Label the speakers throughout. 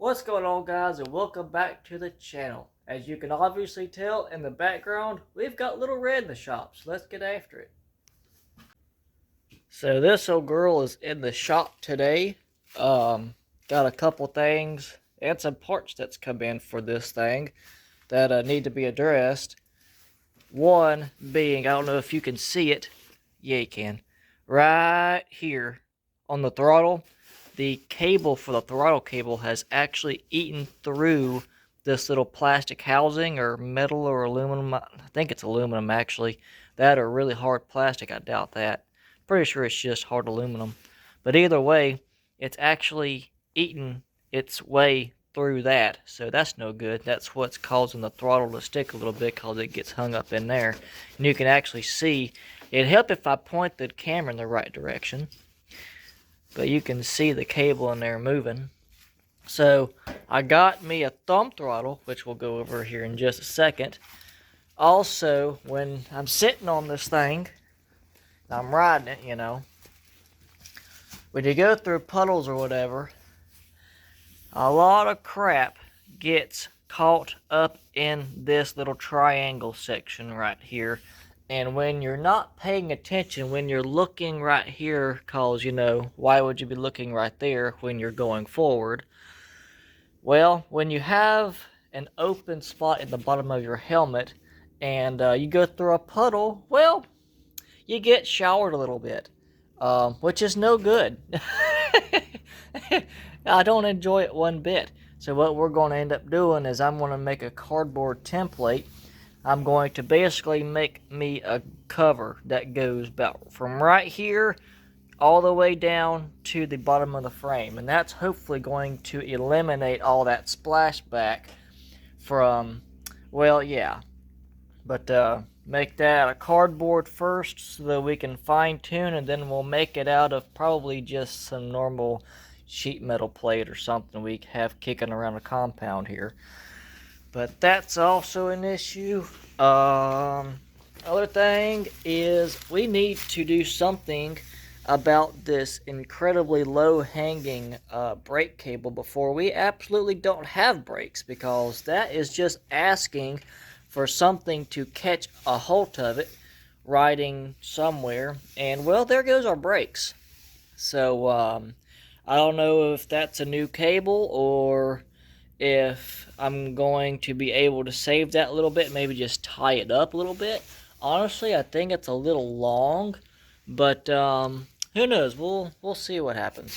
Speaker 1: What's going on, guys, and welcome back to the channel. As you can obviously tell in the background, we've got Little Red in the shop, so let's get after it. So this old girl is in the shop today. Got a couple things and some parts that's come in for this thing that need to be addressed. One being, I don't know if you can see it. Yeah, you can. Right here on the throttle, the cable for the throttle cable has actually eaten through this little plastic housing, or metal or aluminum. I think it's aluminum actually. That or really hard plastic, I doubt that. Pretty sure it's just hard aluminum. But either way, it's actually eaten its way through that, so that's no good. That's what's causing the throttle to stick a little bit, because it gets hung up in there. And you can actually see, it'd help if I point the camera in the right direction, but you can see the cable in there moving. So I got me a thumb throttle, which we'll go over here in just a second. Also, when I'm sitting on this thing, I'm riding it, you know, when you go through puddles or whatever, a lot of crap gets caught up in this little triangle section right here. And when you're not paying attention, when you're looking right here, cause, you know, why would you be looking right there when you're going forward? Well, when you have an open spot in the bottom of your helmet and you go through a puddle, well, you get showered a little bit, which is no good. I don't enjoy it one bit. So what we're going to end up doing is I'm going to make a cardboard template. I'm going to basically make me a cover that goes about from right here all the way down to the bottom of the frame. And that's hopefully going to eliminate all that splashback from, well, yeah. But make that a cardboard first so that we can fine tune, and then we'll make it out of probably just some normal sheet metal plate or something we have kicking around the compound here. But that's also an issue. Other thing is we need to do something about this incredibly low hanging brake cable before we absolutely don't have brakes, because that is just asking for something to catch a hold of it riding somewhere, and well, there goes our brakes. So I don't know if that's a new cable or if I'm going to be able to save that a little bit, maybe just tie it up a little bit. Honestly, I think it's a little long, but who knows? We'll see what happens.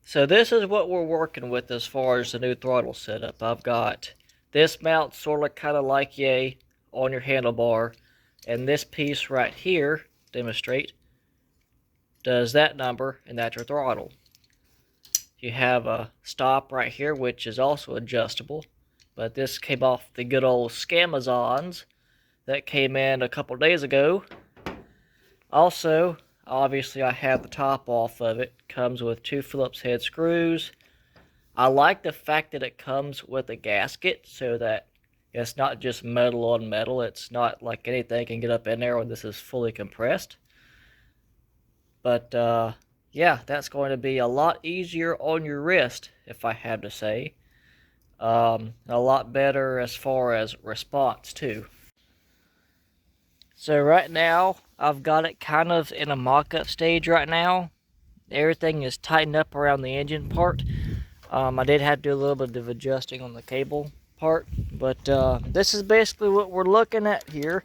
Speaker 1: So this is what we're working with as far as the new throttle setup. I've got this mount sort of kind of like yay on your handlebar, and this piece right here, demonstrate, does that number, and that's your throttle. You have a stop right here, which is also adjustable, but this came off the good old Scamazons that came in a couple days ago. Also, obviously I have the top off of it. Comes with 2 Phillips head screws. I like the fact that it comes with a gasket so that it's not just metal on metal. It's not like anything can get up in there when this is fully compressed. But yeah, that's going to be a lot easier on your wrist, if I have to say. A lot better as far as response too. So right now, I've got it kind of in a mock-up stage right now. Everything is tightened up around the engine part. I did have to do a little bit of adjusting on the cable part, but this is basically what we're looking at here.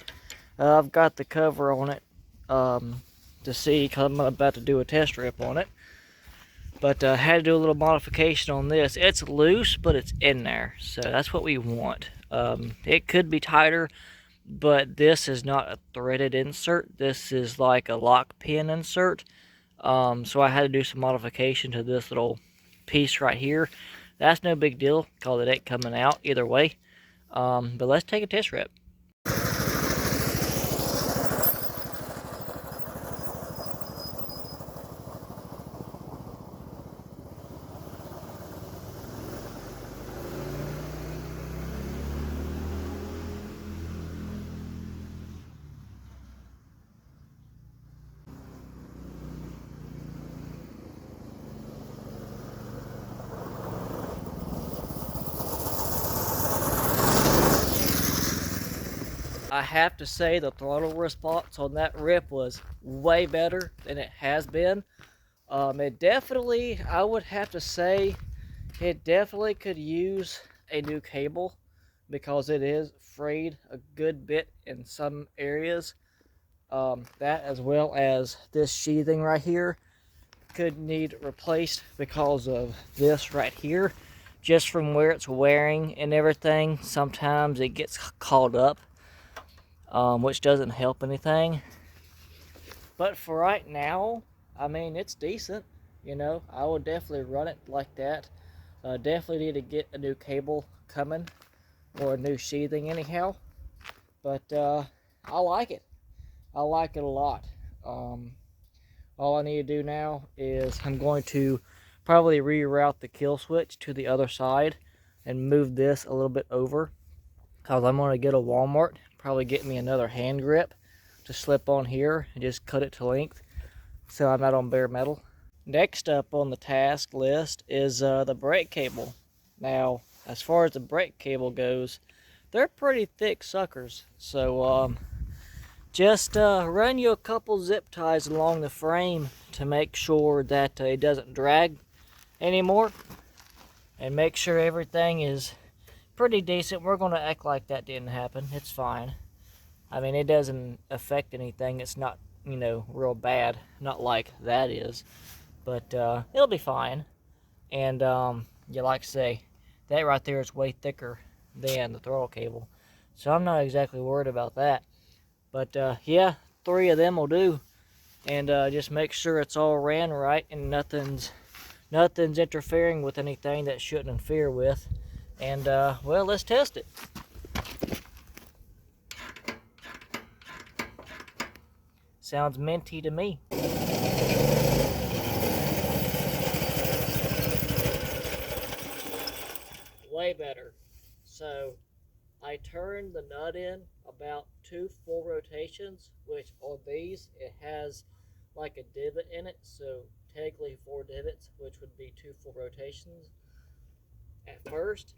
Speaker 1: I've got the cover on it to see, because I'm about to do a test rip on it. But I had to do a little modification on this. It's loose, but it's in there, so that's what we want. It could be tighter, but this is not a threaded insert. This is like a lock pin insert. So I had to do some modification to this little piece right here. That's no big deal, because it ain't coming out either way. But let's take a test rip. I have to say the throttle response on that rip was way better than it has been. It definitely, I would have to say, it definitely could use a new cable because it is frayed a good bit in some areas. That as well as this sheathing right here could need replaced because of this right here. Just from where it's wearing and everything, sometimes it gets caught up, which doesn't help anything. But for right now, I mean, it's decent. You know, I would definitely run it like that. Definitely need to get a new cable coming or a new sheathing anyhow. But I like it. I like it a lot. All I need to do now is I'm going to probably reroute the kill switch to the other side and move this a little bit over, because I'm going to get a Walmart, probably get me another hand grip to slip on here and just cut it to length so I'm not on bare metal. Next up on the task list is the brake cable. Now, as far as the brake cable goes, they're pretty thick suckers, so just run you a couple zip ties along the frame to make sure that it doesn't drag anymore, and make sure everything is pretty decent. We're going to act like that didn't happen. It's fine. I mean, it doesn't affect anything. It's not, you know, real bad. Not like that is. But it'll be fine. And yeah, like I say, that right there is way thicker than the throttle cable. So I'm not exactly worried about that. But yeah, 3 of them will do. And just make sure it's all ran right and nothing's interfering with anything that shouldn't interfere with. And well, let's test it. Sounds minty to me. Way better. So I turned the nut in about 2 full rotations, which on these it has like a divot in it, so technically 4 divots, which would be 2 full rotations. At first,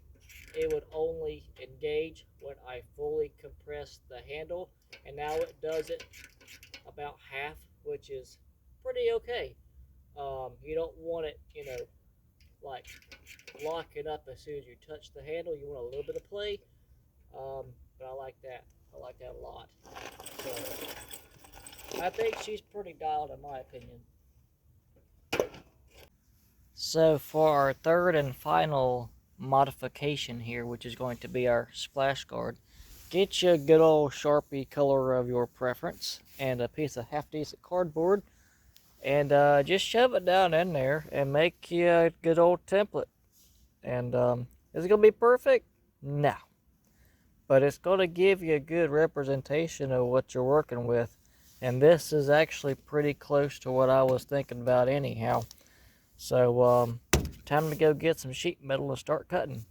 Speaker 1: it would only engage when I fully compressed the handle, and now it does it about half, which is pretty okay. You don't want it, you know, like lock it up as soon as you touch the handle. You want a little bit of play, but I like that. I like that a lot. So I think she's pretty dialed in my opinion. So for our third and final modification here, which is going to be our splash guard, get you a good old Sharpie color of your preference and a piece of half decent cardboard, and just shove it down in there and make you a good old template. And is it going to be perfect? No. But it's going to give you a good representation of what you're working with. And this is actually pretty close to what I was thinking about anyhow. So time to go get some sheet metal and start cutting.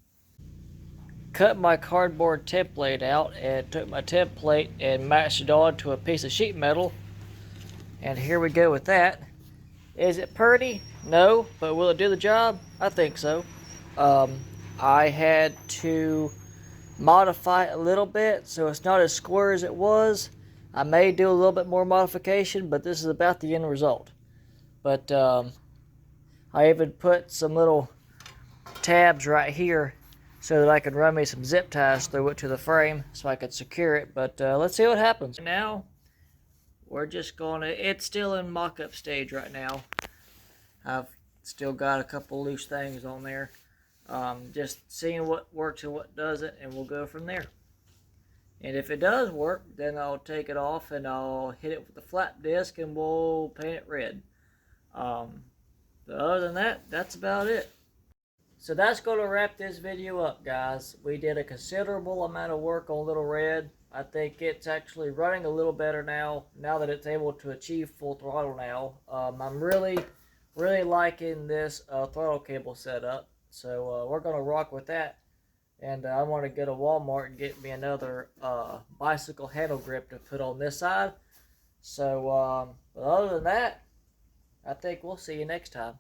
Speaker 1: Cut my cardboard template out and took my template and matched it on to a piece of sheet metal. And here we go with that. Is it pretty? No, but will it do the job? I think so. I had to modify it a little bit so it's not as square as it was. I may do a little bit more modification, but this is about the end result. But I even put some little tabs right here so that I could run me some zip ties through it to the frame so I could secure it. But let's see what happens. Now we're just gonna, it's still in mock-up stage right now. I've still got a couple loose things on there. Just seeing what works and what doesn't, and we'll go from there. And if it does work, then I'll take it off and I'll hit it with the flap disc and we'll paint it red. But other than that, that's about it. So that's going to wrap this video up, guys. We did a considerable amount of work on Little Red. I think it's actually running a little better now that it's able to achieve full throttle now. I'm really liking this throttle cable setup. So we're going to rock with that. And I want to go to Walmart and get me another bicycle handle grip to put on this side. So but other than that, I think we'll see you next time.